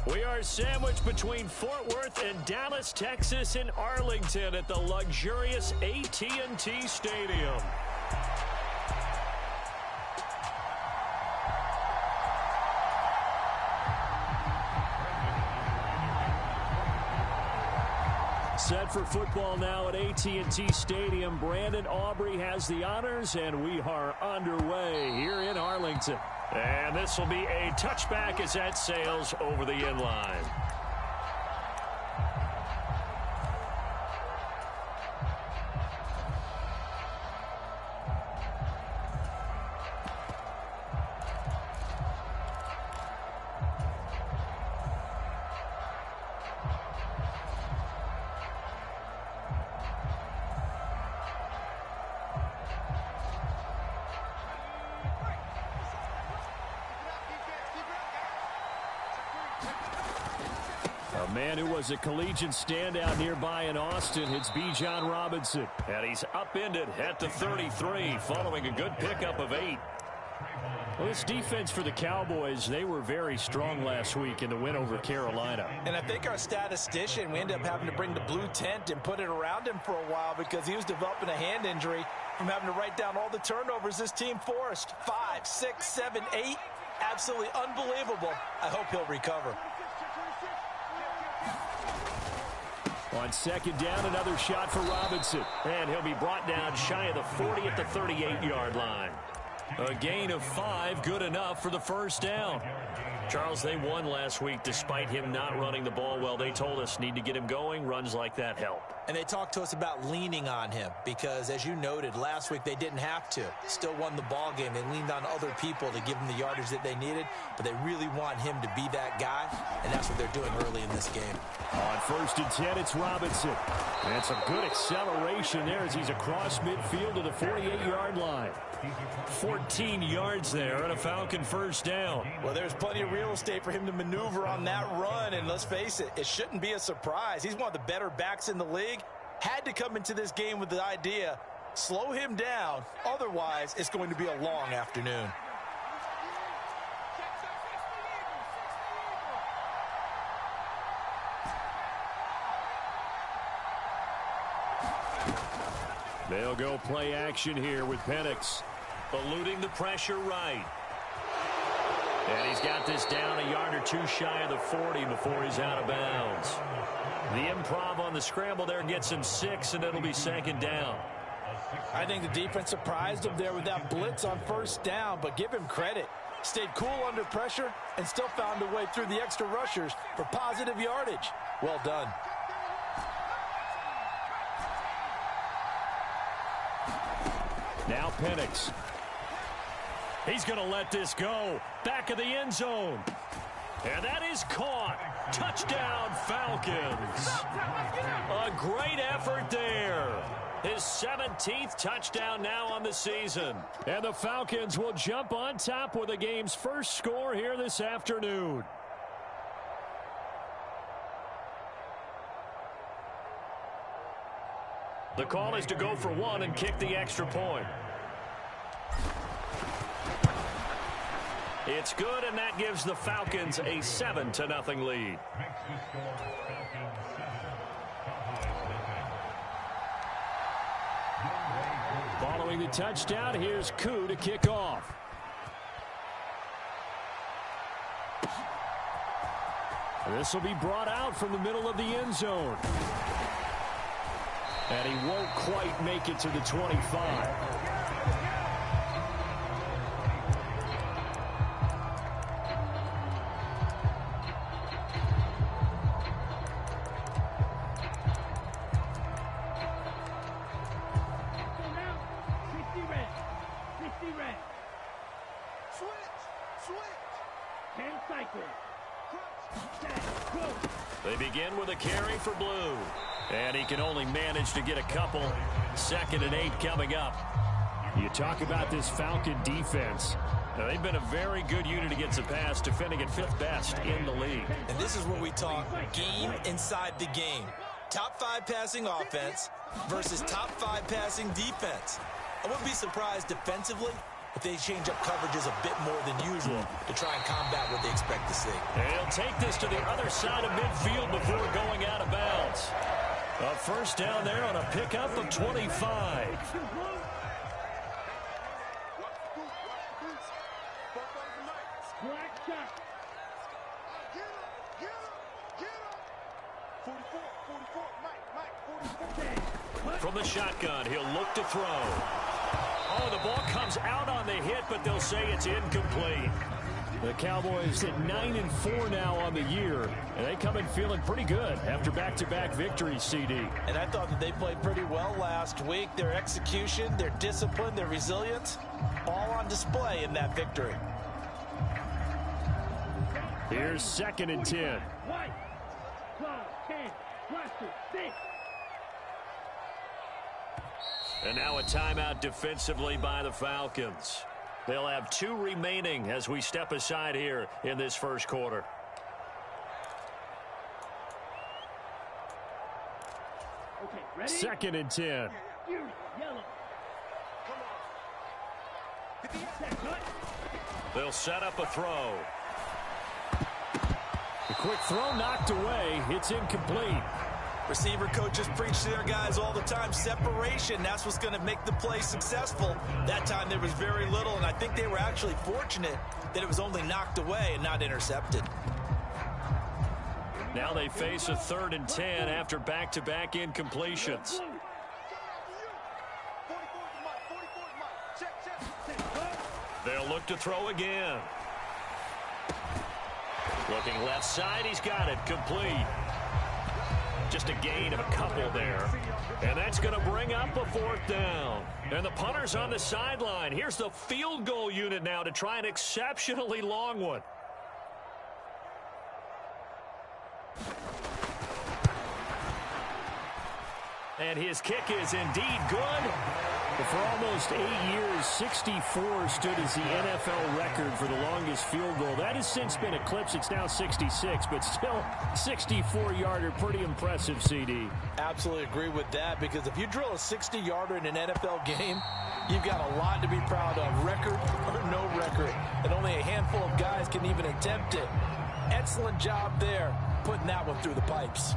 We are sandwiched between Fort Worth and Dallas, Texas, and Arlington at the luxurious AT&T Stadium. Set for football now at AT&T Stadium. Brandon Aubrey has the honors, and we are underway here in Arlington. And this will be a touchback as that sails over the end line. A man who was a collegiate standout nearby in Austin, it's Bijan Robinson. And he's upended at the 33 following a good pickup of 8. Well, this defense for the Cowboys, they were very strong last week in the win over Carolina. And I think our statistician, we ended up having to bring the blue tent and put it around him for a while because he was developing a hand injury from having to write down all the turnovers this team forced. 5, 6, 7, 8. Absolutely unbelievable. I hope he'll recover. On second down, another shot for Robinson. And he'll be brought down shy of the 40 at the 38-yard line. A gain of 5, good enough for the first down. Charles, they won last week despite him not running the ball well. They told us need to get him going. Runs like that help. And they talked to us about leaning on him because, as you noted, last week they didn't have to. Still won the ball game. They leaned on other people to give them the yardage that they needed, but they really want him to be that guy, and that's what they're doing early in this game. On first and 10, it's Robinson. And some good acceleration there as he's across midfield to the 48-yard line. 14 yards there and a Falcon first down. Well, there's plenty of real estate for him to maneuver on that run, and let's face it, it shouldn't be a surprise. He's one of the better backs in the league. Had to come into this game with the idea, slow him down, otherwise it's going to be a long afternoon. They'll go play action here with Penix. Eluding the pressure right. And he's got this down a yard or two shy of the 40 before he's out of bounds. The improv on the scramble there gets him 6, and it'll be second down. I think the defense surprised him there with that blitz on first down, but give him credit. Stayed cool under pressure and still found a way through the extra rushers for positive yardage. Well done. Now Penix. He's going to let this go. Back of the end zone. And that is caught. Touchdown, Falcons. A great effort there. His 17th touchdown now on the season. And the Falcons will jump on top with the game's first score here this afternoon. The call is to go for 1 and kick the extra point. It's good, and that gives the Falcons a 7-0 lead. Following the touchdown, here's Koo to kick off. This will be brought out from the middle of the end zone. And he won't quite make it to the 25. They begin with a carry for Blue. And he can only manage to get a couple. 2nd and 8 coming up. You talk about this Falcon defense. Now, they've been a very good unit against the pass, defending at 5th best in the league. And this is where we talk game inside the game. Top 5 passing offense versus top 5 passing defense. I wouldn't be surprised defensively if they change up coverages a bit more than usual to try and combat what they expect to see. And he'll take this to the other side of midfield before going out of bounds. A first down there on a pickup of 25. From the shotgun, he'll look to throw. Oh, the ball comes out on the hit, but they'll say it's incomplete. The Cowboys at 9-4 now on the year, and they come in feeling pretty good after back-to-back victories, CD. And I thought that they played pretty well last week. Their execution, their discipline, their resilience, all on display in that victory. Here's 2nd and 10. And now a timeout defensively by the Falcons. They'll have 2 remaining as we step aside here in this first quarter. Okay, 2nd and 10. They'll set up a throw. The quick throw knocked away. It's incomplete. Receiver coaches preach to their guys all the time. Separation, that's what's going to make the play successful. That time there was very little, and I think they were actually fortunate that it was only knocked away and not intercepted. Now they face a 3rd and 10 after back-to-back incompletions. They'll look to throw again. Looking left side, he's got it, complete. Just a gain of a couple there. And that's going to bring up a 4th down. And the punter's on the sideline. Here's the field goal unit now to try an exceptionally long one. And his kick is indeed good. But for almost 8 years, 64 stood as the NFL record for the longest field goal. That has since been eclipsed. It's now 66, but still 64-yarder. Pretty impressive, CD. Absolutely agree with that, because if you drill a 60-yarder in an NFL game, you've got a lot to be proud of, record or no record. And only a handful of guys can even attempt it. Excellent job there, putting that one through the pipes.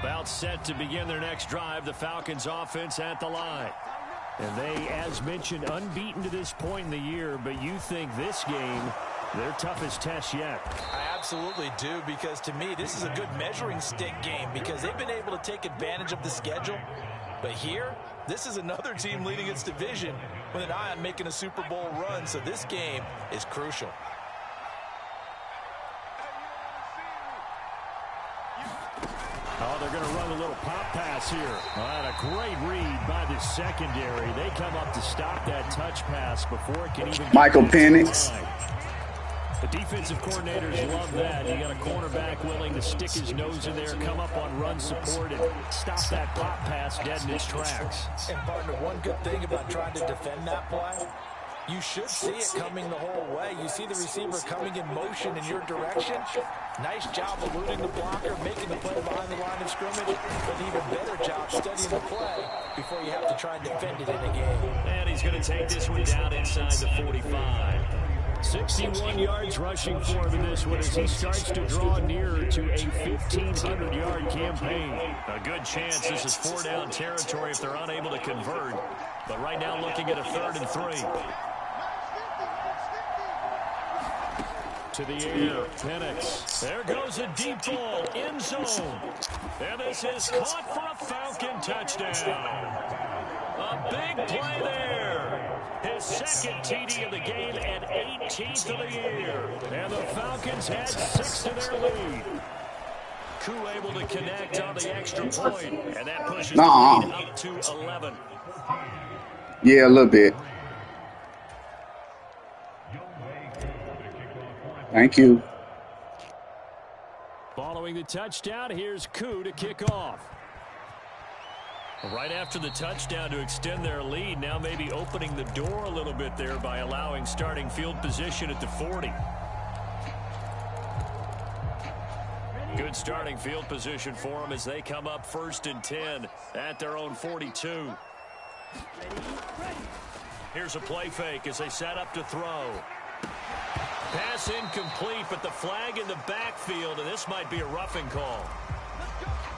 About set to begin their next drive, the Falcons offense at the line. And they, as mentioned, unbeaten to this point in the year, but you think this game, their toughest test yet. I absolutely do, because to me, this is a good measuring stick game, because they've been able to take advantage of the schedule. But here, this is another team leading its division with an eye on making a Super Bowl run, so this game is crucial. Oh, they're going to run a little pop pass here. And a great read by the secondary. They come up to stop that touch pass before it can even get Michael Penix. The defensive coordinators love that. You got a cornerback willing to stick his nose in there, come up on run support, and stop that pop pass dead in its tracks. And partner, one good thing about trying to defend that play, you should see it coming the whole way. You see the receiver coming in motion in your direction. Nice job eluding the blocker, making the play behind the line of scrimmage, but an even better job studying the play before you have to try and defend it in a game. And he's going to take this one down inside the 45. 61 yards rushing for him in this one as he starts to draw nearer to a 1,500-yard campaign. A good chance this is 4-down territory if they're unable to convert. But right now looking at a 3rd and 3. To the air, Penix. There goes a deep ball, end zone. And this is caught for a Falcon touchdown. A big play there. His 2nd TD of the game and 18th of the year. And the Falcons had 6 to their lead. Koo able to connect on the extra point, and that pushes the lead up to 11. Yeah, a little bit. Thank you. Following the touchdown, here's Koo to kick off. Right after the touchdown to extend their lead, now maybe opening the door a little bit there by allowing starting field position at the 40. Good starting field position for them as they come up 1st and 10 at their own 42. Here's a play fake as they set up to throw. Pass incomplete, but the flag in the backfield, and this might be a roughing call.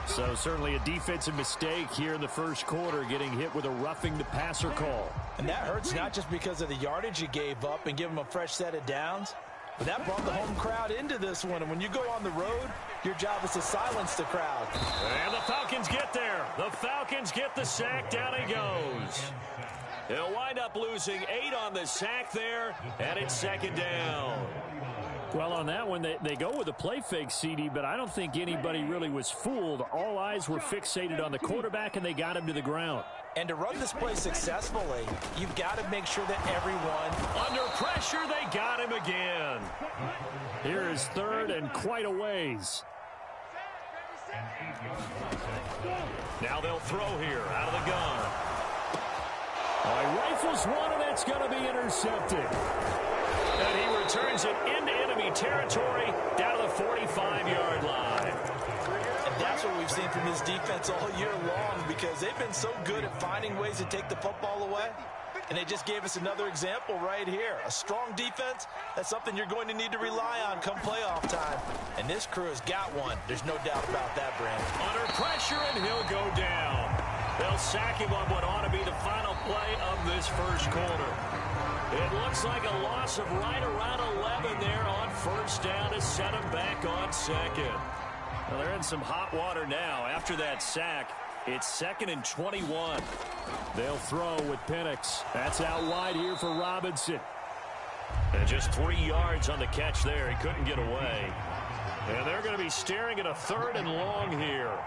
So certainly a defensive mistake here in the first quarter, getting hit with a roughing the passer call. And that hurts not just because of the yardage you gave up and give them a fresh set of downs, but that brought the home crowd into this one. And when you go on the road, your job is to silence the crowd. And the Falcons get there. The Falcons get the sack. Down he goes. He'll wind up losing 8 on the sack there, and it's 2nd down. Well, on that one, they go with a play fake, CD, but I don't think anybody really was fooled. All eyes were fixated on the quarterback, and they got him to the ground. And to run this play successfully, you've got to make sure that everyone... Under pressure, they got him again. Here is 3rd and quite a ways. Now they'll throw here out of the gun. He rifles one, and it's going to be intercepted. And he returns it into enemy territory down to the 45-yard line. And that's what we've seen from this defense all year long, because they've been so good at finding ways to take the football away. And they just gave us another example right here. A strong defense, that's something you're going to need to rely on come playoff time. And this crew has got one. There's no doubt about that, Brandon. Under pressure, and he'll go down. They'll sack him on what ought to be the final play of this first quarter. It looks like a loss of right around 11 there on 1st down to set him back on 2nd. Well, they're in some hot water now. After that sack, it's 2nd and 21. They'll throw with Penix. That's out wide here for Robinson. And just 3 yards on the catch there. He couldn't get away. And they're going to be staring at a 3rd and long here.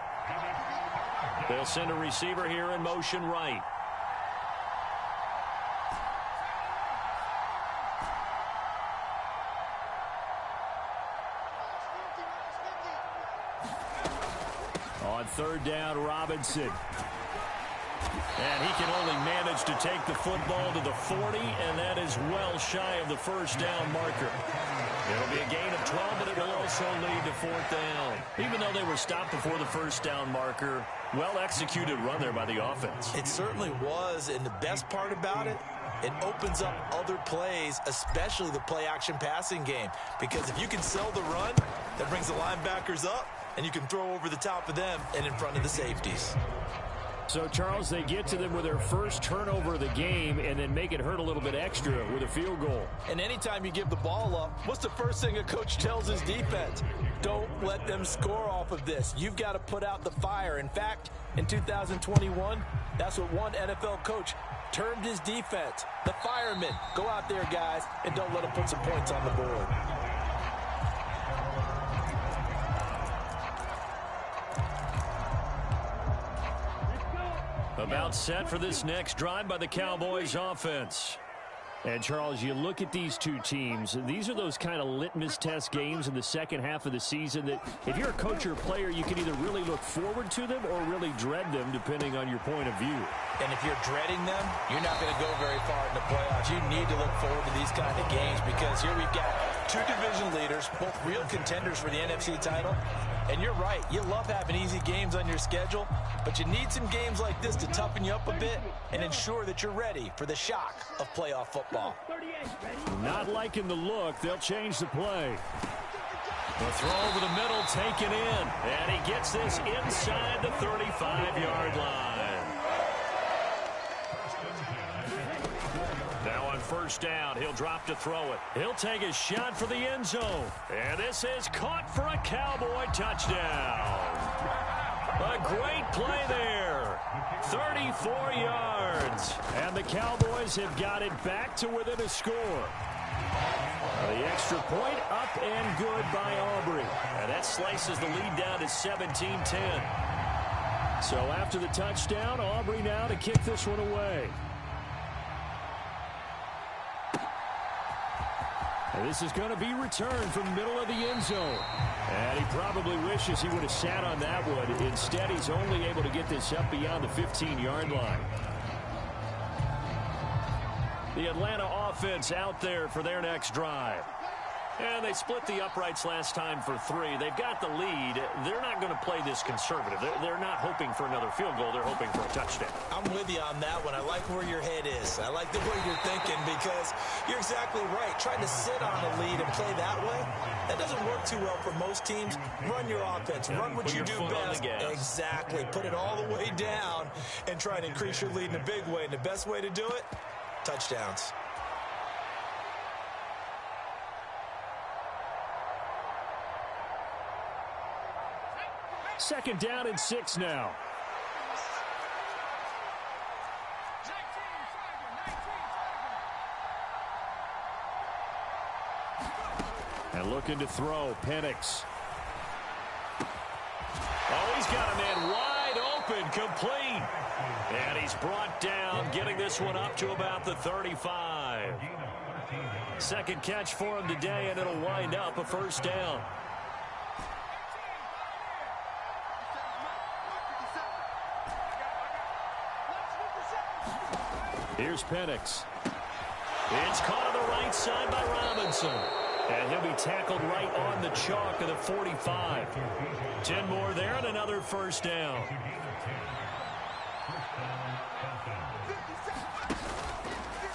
They'll send a receiver here in motion right. On 3rd down, Robinson. And he can only manage to take the football to the 40, and that is well shy of the 1st down marker. It'll be a gain of 12, but it will also lead to 4th down. Even though they were stopped before the 1st down marker, well-executed run there by the offense. It certainly was, and the best part about it, it opens up other plays, especially the play-action passing game. Because if you can sell the run, that brings the linebackers up, and you can throw over the top of them and in front of the safeties. So, Charles, they get to them with their first turnover of the game and then make it hurt a little bit extra with a field goal. And anytime you give the ball up, what's the first thing a coach tells his defense? Don't let them score off of this. You've got to put out the fire. In fact, in 2021, that's what one NFL coach termed his defense. The firemen. Go out there, guys, and don't let them put some points on the board. About set for this next drive by the Cowboys offense. And, Charles, you look at these two teams, these are those kind of litmus test games in the second half of the season that if you're a coach or a player, you can either really look forward to them or really dread them, depending on your point of view. And if you're dreading them, you're not going to go very far in the playoffs. You need to look forward to these kind of games because here we've got 2 division leaders, both real contenders for the NFC title. And you're right, you love having easy games on your schedule, but you need some games like this to toughen you up a bit and ensure that you're ready for the shock of playoff football. Not liking the look, they'll change the play. The throw over the middle taken in, and he gets this inside the 35-yard line. Now on 1st down, he'll drop to throw it. He'll take a shot for the end zone. And this is caught for a Cowboy touchdown. A great play there. 34 yards. And the Cowboys have got it back to within a score. The extra point up and good by Aubrey. And that slices the lead down to 17-10. So after the touchdown, Aubrey now to kick this one away. And this is going to be returned from the middle of the end zone. And he probably wishes he would have sat on that one. Instead, he's only able to get this up beyond the 15-yard line. The Atlanta offense out there for their next drive. And they split the uprights last time for 3. They've got the lead. They're not going to play this conservative. They're not hoping for another field goal. They're hoping for a touchdown. I'm with you on that one. I like where your head is. I like the way you're thinking because you're exactly right. Trying to sit on a lead and play that way, that doesn't work too well for most teams. Run your offense. Run what you do best. Exactly. Put it all the way down and try and increase your lead in a big way. And the best way to do it, touchdowns. Second down and 6 now. And looking to throw, Penix. Oh, he's got a man wide open, complete. And he's brought down, getting this one up to about the 35. Second catch for him today, and it'll wind up a first down. Here's Penix. It's caught on the right side by Robinson. And he'll be tackled right on the chalk of the 45. 10 more there and another first down.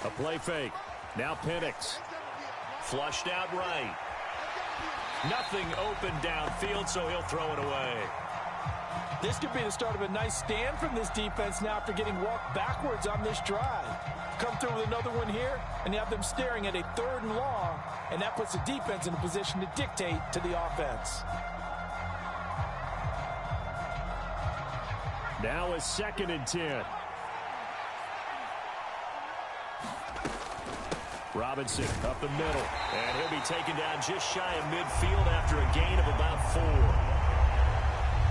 A play fake. Now Penix. Flushed out right. Nothing open downfield, so he'll throw it away. This could be the start of a nice stand from this defense now after getting walked backwards on this drive. Come through with another one here, and you have them staring at a 3rd and long, and that puts the defense in a position to dictate to the offense. Now a 2nd and 10. Robinson up the middle. And he'll be taken down just shy of midfield after a gain of about 4.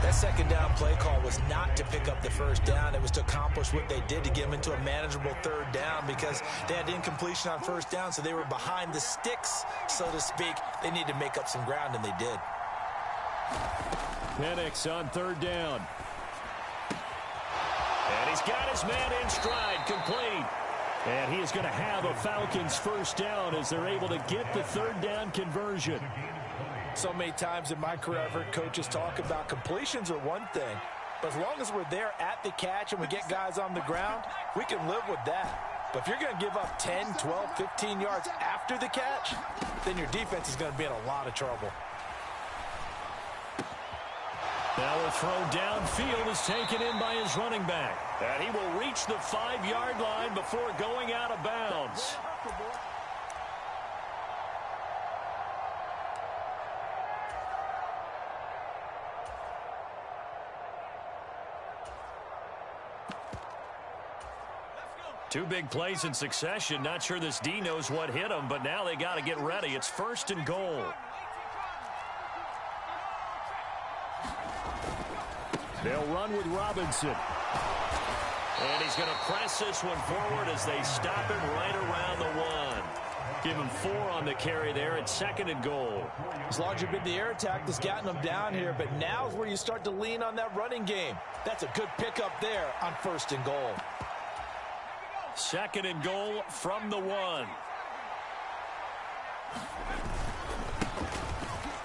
That second down play call was not to pick up the first down. It was to accomplish what they did to get them into a manageable 3rd down because they had incompletion on first down, so they were behind the sticks, so to speak. They needed to make up some ground, and they did. Penix on 3rd down. And he's got his man in stride, complete. And he is going to have a Falcons first down as they're able to get the 3rd down conversion. So many times in my career, I've heard coaches talk about completions are one thing. But as long as we're there at the catch and we get guys on the ground, we can live with that. But if you're going to give up 10, 12, 15 yards after the catch, then your defense is going to be in a lot of trouble. Now a throw downfield is taken in by his running back. And he will reach the 5-yard line before going out of bounds. Two big plays in succession. Not sure this D knows what hit him, but now they got to get ready. It's 1st and goal. They'll run with Robinson. And he's going to press this one forward as they stop him right around the 1. Give him 4 on the carry there at 2nd and goal. As long as you've been the air attack that's gotten them down here, but now is where you start to lean on that running game. That's a good pickup there on 1st and goal. 2nd and goal from the 1.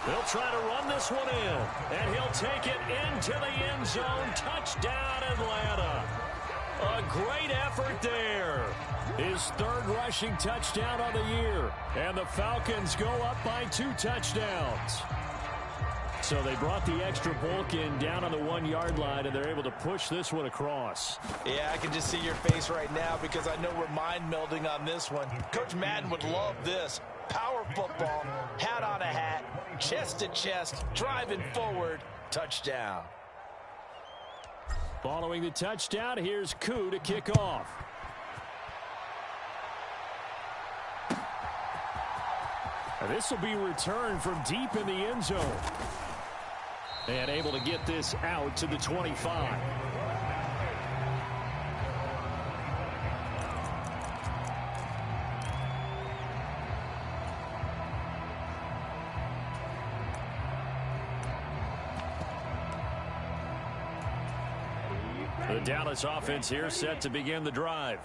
They'll try to run this one in, and he'll take it into the end zone. Touchdown, Atlanta. A great effort there. His 3rd rushing touchdown of the year. And the Falcons go up by 2 touchdowns. So they brought the extra bulk in down on the 1-yard line, and they're able to push this one across. Yeah, I can just see your face right now because I know we're mind melding on this one. Coach Madden would love this. Power football, hat on a hat, chest to chest, driving forward, touchdown. Following the touchdown, here's Koo to kick off. And this will be returned from deep in the end zone. And able to get this out to the 25. The Dallas offense here set to begin the drive.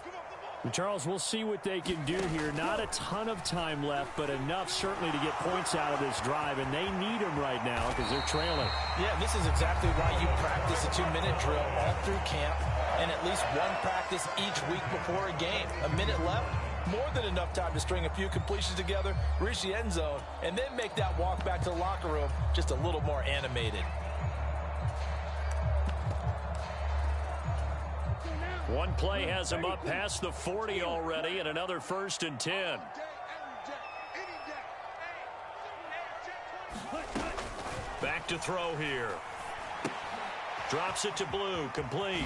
Charles, we'll see what they can do here. Not a ton of time left, but enough certainly to get points out of this drive, and they need them right now because they're trailing. Yeah, this is exactly why you practice a 2-minute drill all through camp and at least one practice each week before a game. A minute left, more than enough time to string a few completions together, reach the end zone, and then make that walk back to the locker room just a little more animated. One play has him up past the 40 already, and another 1st and 10. Back to throw here. Drops it to Blue, complete.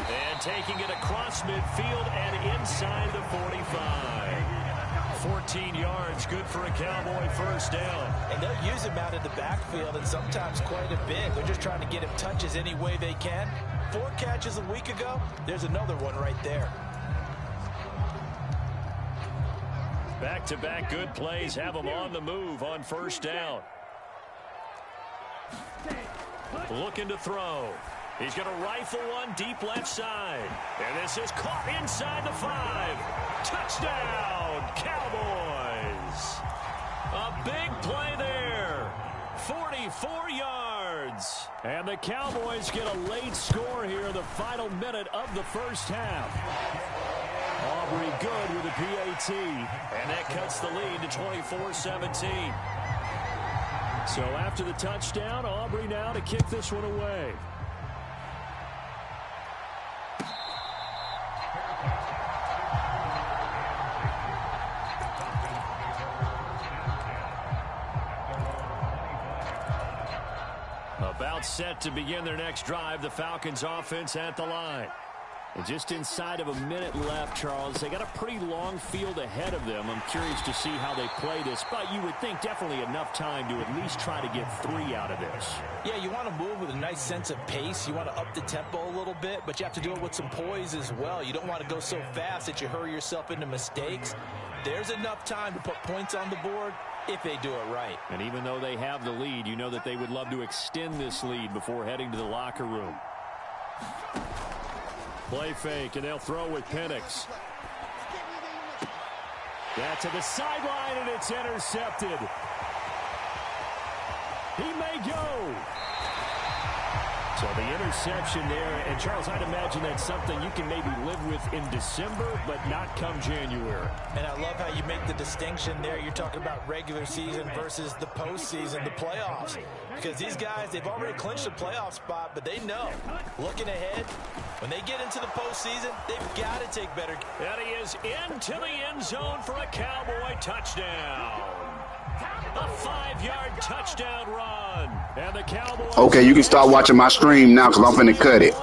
And taking it across midfield and inside the 45. 14 yards, good for a Cowboy first down. And they'll use him out in the backfield, and sometimes quite a bit. They're just trying to get him touches any way they can. 4 catches a week ago. There's another one right there. Back-to-back good plays have him on the move on first down. Looking to throw. He's going to rifle one deep left side. And this is caught inside the 5. Touchdown, Cowboys. A big play there. 44 yards. And the Cowboys get a late score here in the final minute of the first half. Aubrey good with a PAT. And that cuts the lead to 24-17. So after the touchdown, Aubrey now to kick this one away. About set to begin their next drive, the Falcons offense at the line. And just inside of a minute left, Charles. They got a pretty long field ahead of them. I'm curious to see how they play this, but you would think definitely enough time to at least try to get 3 out of this. Yeah, you want to move with a nice sense of pace. You want to up the tempo a little bit, but you have to do it with some poise as well. You don't want to go so fast that you hurry yourself into mistakes. There's enough time to put points on the board if they do it right. And even though they have the lead, you know that they would love to extend this lead before heading to the locker room. Play fake, and they'll throw with Penix. That's to the sideline, and it's intercepted. He may go. So the interception there, and Charles, I'd imagine that's something you can maybe live with in December, but not come January. And I love how you make the distinction there. You're talking about regular season versus the postseason, the playoffs. Because these guys, they've already clinched a playoff spot, but they know, looking ahead, when they get into the postseason, they've got to take better. And he is into the end zone for a Cowboy touchdown. A 5-yard touchdown run. And the Cowboys. Okay, you can start watching my stream now because I'm finna cut it.